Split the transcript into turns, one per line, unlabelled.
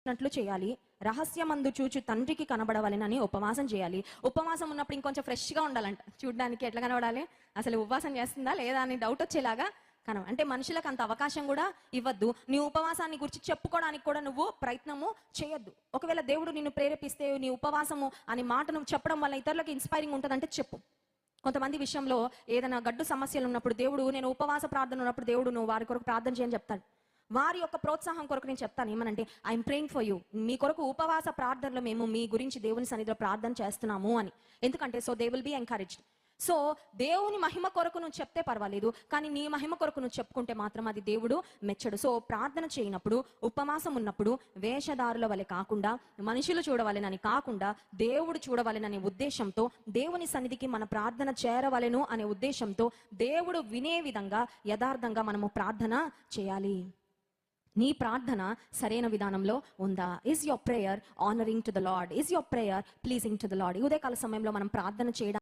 ఇచ్చినట్లు చేయాలి. రహస్యమందు చూచు తండ్రికి కనబడవలెనని ఉపవాసం చేయాలి. ఉపవాసం ఉన్నప్పుడు ఇంకొంచెం ఫ్రెష్గా ఉండాలంట. చూడడానికి ఎట్లా కనబడాలి, అసలు ఉపవాసం చేస్తుందా లేదా అని డౌట్ వచ్చేలాగా అంటే మనుషులకు అంత అవకాశం కూడా ఇవ్వద్దు. నీ ఉపవాసాన్ని గురించి చెప్పుకోవడానికి కూడా నువ్వు ప్రయత్నము చేయొద్దు. ఒకవేళ దేవుడు నిన్ను ప్రేరేపిస్తే నీ ఉపవాసము అనే మాట నువ్వు చెప్పడం వల్ల ఇతరులకు ఇన్స్పైరింగ్ ఉంటుందంటే చెప్పు. కొంతమంది విషయంలో ఏదైనా గడ్డు సమస్యలు ఉన్నప్పుడు దేవుడు, నేను ఉపవాస ప్రార్థన ఉన్నప్పుడు దేవుడు నువ్వు వారి కొరకు ప్రార్థన చేయని చెప్తాడు. వారి యొక్క ప్రోత్సాహం కొరకు నేను చెప్తాను ఏమనంటే, ఐఎమ్ ప్రేయింగ్ ఫర్ యూ, మీ కొరకు ఉపవాస ప్రార్థనలో మేము మీ గురించి దేవుని సన్నిధిలో ప్రార్థన చేస్తున్నాము అని. ఎందుకంటే so they will be encouraged. So దేవుని మహిమ కొరకు నువ్వు చెప్తే పర్వాలేదు, కానీ నీ మహిమ కొరకు నువ్వు చెప్పుకుంటే మాత్రం అది దేవుడు మెచ్చడు. సో ప్రార్థన చేయనప్పుడు, ఉపవాసం ఉన్నప్పుడు వేషధారుల వలె కాకుండా, మనుషులు చూడవలెనని కాకుండా దేవుడు చూడవలెననే ఉద్దేశంతో, దేవుని సన్నిధికి మన ప్రార్థన చేరవలెను అనే ఉద్దేశంతో, దేవుడు వినే విధంగా యథార్థంగా మనము ప్రార్థన చేయాలి. నీ ప్రార్థన సరైన విధానంలో ఉందా? Is your prayer honouring to the lord? Is your prayer pleasing to the lord? ఉదయకాల సమయంలో మనం ప్రార్థన చేయడం